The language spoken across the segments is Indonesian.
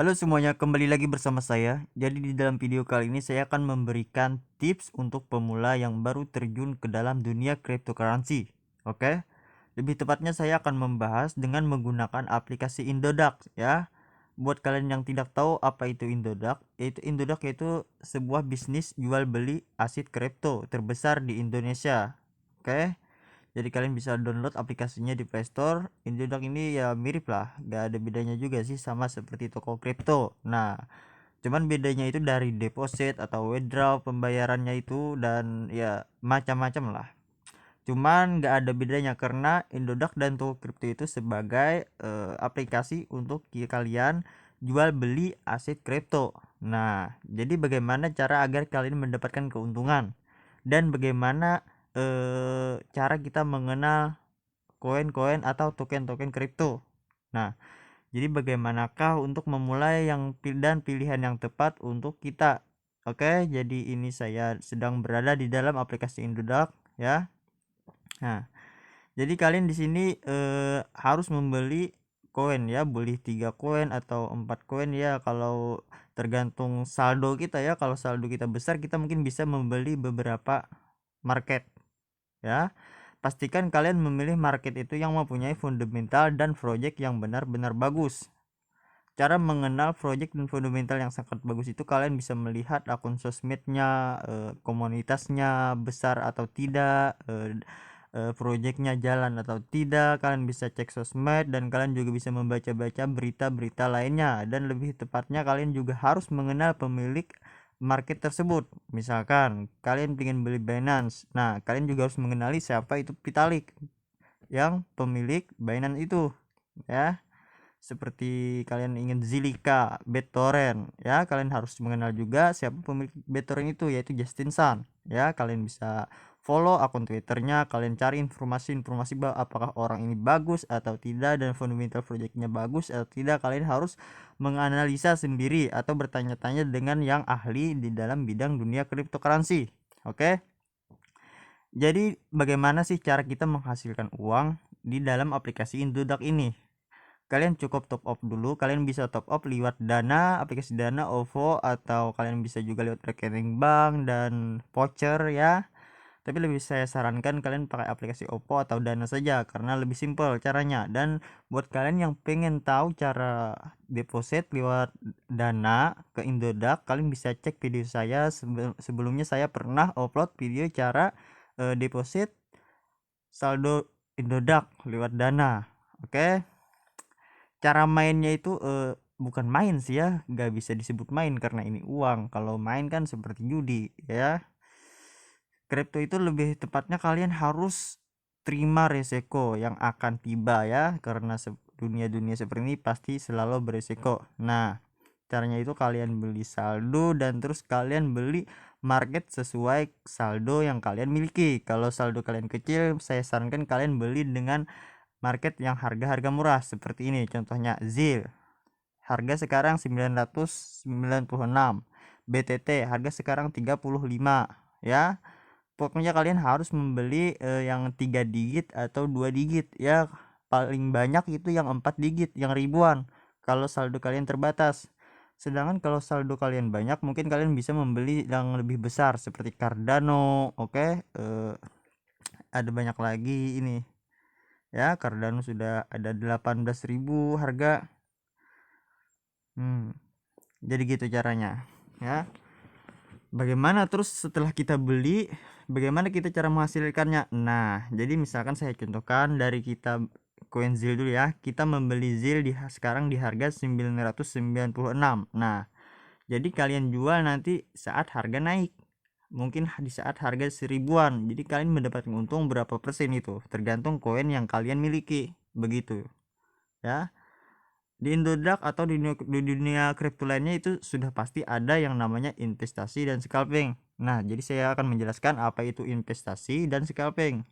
Halo semuanya, kembali lagi bersama saya. Jadi di dalam video kali ini saya akan memberikan tips untuk pemula yang baru terjun ke dalam dunia cryptocurrency. Oke, lebih tepatnya saya akan membahas dengan menggunakan aplikasi Indodax ya. Buat kalian yang tidak tahu apa itu Indodax, yaitu sebuah bisnis jual beli aset kripto terbesar di Indonesia. Oke. Jadi kalian bisa download aplikasinya di Play Store. Indodax ini ya mirip lah, gak ada bedanya juga sih, sama seperti toko kripto. Nah, cuman bedanya itu dari deposit atau withdraw pembayarannya itu, dan ya macam-macam lah. Cuman gak ada bedanya karena Indodax dan toko kripto itu sebagai aplikasi untuk kalian jual beli aset kripto. Nah, jadi bagaimana cara agar kalian mendapatkan keuntungan dan bagaimana cara kita mengenal koin-koin atau token-token kripto. Nah, jadi bagaimanakah untuk memulai dan pilihan yang tepat untuk kita? Oke, jadi ini saya sedang berada di dalam aplikasi Indodax ya. Nah, jadi kalian di sini harus membeli koin ya, beli 3 koin atau 4 koin ya, kalau tergantung saldo kita ya. Kalau saldo kita besar, kita mungkin bisa membeli beberapa market ya. Pastikan kalian memilih market itu yang mempunyai fundamental dan project yang benar-benar bagus. Cara mengenal project dan fundamental yang sangat bagus itu kalian bisa melihat akun sosmednya, komunitasnya besar atau tidak, projectnya jalan atau tidak. Kalian bisa cek sosmed dan kalian juga bisa membaca-baca berita-berita lainnya, dan lebih tepatnya kalian juga harus mengenal pemilik market tersebut. Misalkan kalian ingin beli Binance, nah kalian juga harus mengenali siapa itu Vitalik yang pemilik Binance itu ya. Seperti kalian ingin Zilliqa, BitTorrent ya, kalian harus mengenal juga siapa pemilik BitTorrent itu, yaitu Justin Sun ya. Kalian bisa follow akun Twitternya, kalian cari informasi-informasi bahwa apakah orang ini bagus atau tidak dan fundamental projectnya bagus atau tidak. Kalian harus menganalisa sendiri atau bertanya-tanya dengan yang ahli di dalam bidang dunia cryptocurrency. Oke, jadi bagaimana sih cara kita menghasilkan uang di dalam aplikasi Indodax ini? Kalian cukup top up dulu. Kalian bisa top up lewat Dana, aplikasi Dana, OVO, atau kalian bisa juga lewat rekening bank dan voucher ya. Tapi lebih saya sarankan kalian pakai aplikasi OVO atau Dana saja karena lebih simpel caranya. Dan buat kalian yang pengen tahu cara deposit lewat Dana ke Indodax, kalian bisa cek video saya. Sebelumnya saya pernah upload video cara deposit saldo Indodax lewat Dana. Oke. Cara mainnya itu bukan main sih ya, nggak bisa disebut main karena ini uang. Kalau main kan seperti judi ya. Kripto itu lebih tepatnya kalian harus terima resiko yang akan tiba ya, karena dunia-dunia seperti ini pasti selalu beresiko. Nah, caranya itu kalian beli saldo dan terus kalian beli market sesuai saldo yang kalian miliki. Kalau saldo kalian kecil, saya sarankan kalian beli dengan market yang harga-harga murah seperti ini. Contohnya ZIL, harga sekarang 996, BTT harga sekarang 35 ya. Pokoknya kalian harus membeli yang 3 digit atau 2 digit ya, paling banyak itu yang 4 digit, yang ribuan kalau saldo kalian terbatas. Sedangkan kalau saldo kalian banyak, mungkin kalian bisa membeli yang lebih besar seperti Cardano. Oke, ada banyak lagi ini ya. Cardano sudah ada 18.000 harga. Jadi gitu caranya ya. Bagaimana terus setelah kita beli, bagaimana kita cara menghasilkannya? Nah, jadi misalkan saya contohkan dari kita koin ZIL dulu ya. Kita membeli ZIL sekarang di harga 996. Nah, jadi kalian jual nanti saat harga naik, mungkin di saat harga 1000-an. Jadi kalian mendapatkan untung berapa persen itu tergantung koin yang kalian miliki, begitu ya. Di Indodax atau di dunia kripto lainnya itu sudah pasti ada yang namanya investasi dan scalping. Nah, jadi saya akan menjelaskan apa itu investasi dan scalping.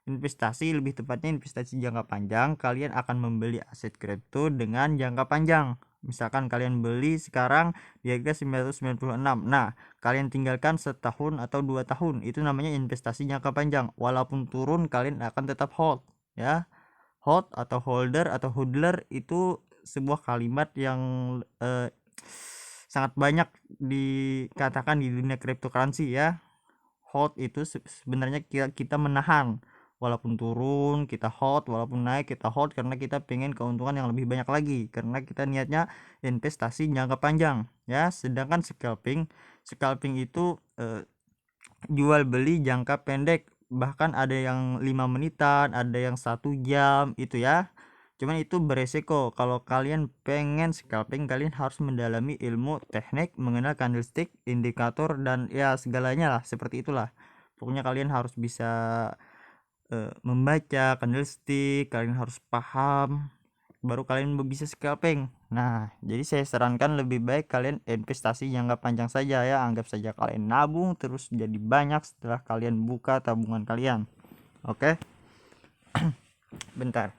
Investasi, lebih tepatnya investasi jangka panjang. Kalian akan membeli aset kripto dengan jangka panjang. Misalkan kalian beli sekarang di harga 996. Nah, kalian tinggalkan setahun atau 2 tahun. Itu namanya investasi jangka panjang. Walaupun turun, kalian akan tetap hold ya. Hold atau holder atau hodler itu sebuah kalimat yang sangat banyak dikatakan di dunia cryptocurrency ya. Hold itu sebenarnya kita menahan, walaupun turun kita hold, walaupun naik kita hold, karena kita pengen keuntungan yang lebih banyak lagi, karena kita niatnya investasi jangka panjang ya. Sedangkan scalping itu jual beli jangka pendek, bahkan ada yang 5 menitan, ada yang 1 jam itu ya. Cuman itu beresiko. Kalau kalian pengen scalping, kalian harus mendalami ilmu teknik, mengenal candlestick, indikator, dan ya segalanya lah, seperti itulah. Pokoknya kalian harus bisa membaca candlestick, kalian harus paham, baru kalian bisa scalping. Nah, jadi saya sarankan lebih baik kalian investasi jangka panjang saja ya. Anggap saja kalian nabung terus jadi banyak setelah kalian buka tabungan kalian. Oke. Bentar.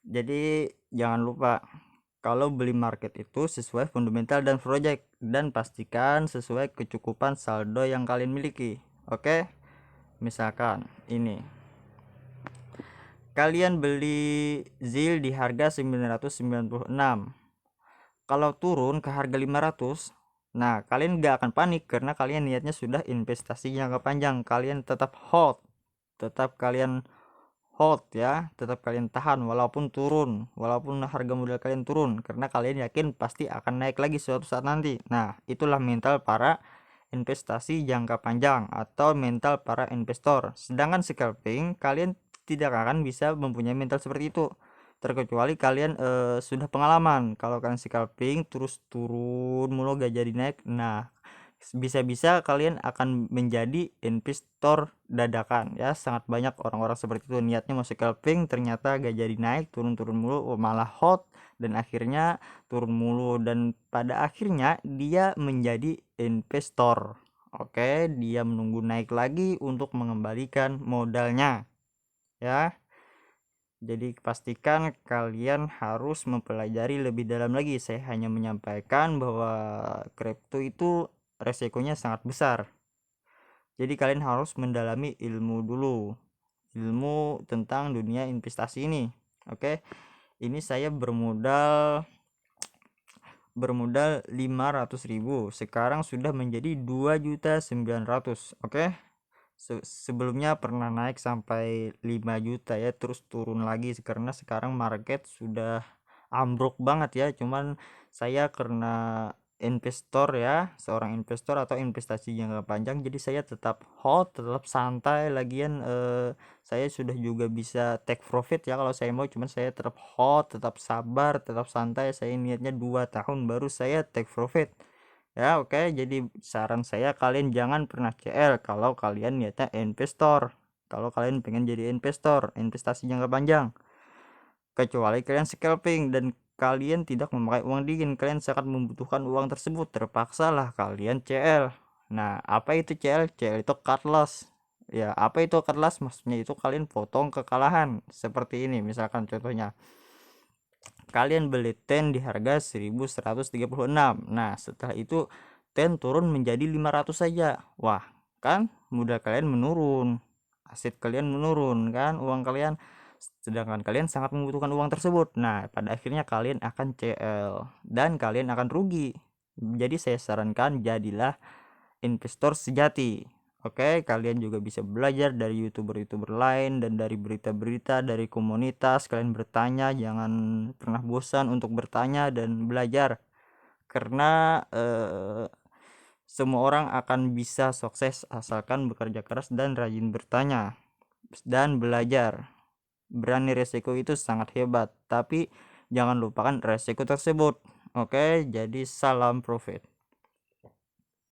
Jadi jangan lupa, kalau beli market itu sesuai fundamental dan project, dan pastikan sesuai kecukupan saldo yang kalian miliki. Oke. Misalkan ini, kalian beli ZIL di harga 996. Kalau turun ke harga 500, nah kalian gak akan panik karena kalian niatnya sudah investasi jangka panjang. Kalian tetap hold ya, tetap kalian tahan walaupun turun, walaupun harga modal kalian turun, karena kalian yakin pasti akan naik lagi suatu saat nanti. Nah, itulah mental para investasi jangka panjang atau mental para investor. Sedangkan scalping, kalian tidak akan bisa mempunyai mental seperti itu, terkecuali kalian sudah pengalaman. Kalau kalian scalping terus turun mulu gak jadi naik, nah bisa-bisa kalian akan menjadi investor dadakan ya. Sangat banyak orang-orang seperti itu, niatnya mau scalping ternyata gak jadi naik, turun-turun mulu, malah hot, dan akhirnya turun mulu, dan pada akhirnya dia menjadi investor. Oke, dia menunggu naik lagi untuk mengembalikan modalnya ya. Jadi pastikan kalian harus mempelajari lebih dalam lagi. Saya hanya menyampaikan bahwa kripto itu resikonya sangat besar. Jadi kalian harus mendalami ilmu dulu, ilmu tentang dunia investasi ini. Oke. Ini saya bermodal 500.000, sekarang sudah menjadi 2.900.000. Oke. Sebelumnya pernah naik sampai 5 juta ya, terus turun lagi karena sekarang market sudah ambruk banget ya. Cuman saya karena investor ya, seorang investor atau investasi jangka panjang, jadi saya tetap hold, tetap santai. Lagian saya sudah juga bisa take profit ya kalau saya mau, cuman saya tetap hold, tetap sabar, tetap santai. Saya niatnya 2 tahun baru saya take profit ya. Oke, jadi saran saya kalian jangan pernah CL kalau kalian niatnya investor, kalau kalian pengen jadi investor investasi jangka panjang, kecuali kalian scalping dan kalian tidak memakai uang dingin, kalian sangat membutuhkan uang tersebut, terpaksalah kalian CL. Nah, apa itu CL? CL itu cut loss ya. Apa itu cut loss? Maksudnya itu kalian potong kekalahan. Seperti ini misalkan contohnya, kalian beli ten di harga 1136. Nah, setelah itu ten turun menjadi 500 saja. Wah, kan modal kalian menurun, aset kalian menurun kan, uang kalian, sedangkan kalian sangat membutuhkan uang tersebut. Nah, pada akhirnya kalian akan CL dan kalian akan rugi. Jadi saya sarankan jadilah investor sejati. Oke, kalian juga bisa belajar dari youtuber-youtuber lain dan dari berita-berita dari komunitas. Kalian bertanya, jangan pernah bosan untuk bertanya dan belajar, karena semua orang akan bisa sukses asalkan bekerja keras dan rajin bertanya dan belajar. Berani resiko itu sangat hebat, tapi jangan lupakan resiko tersebut. Oke, jadi salam profit.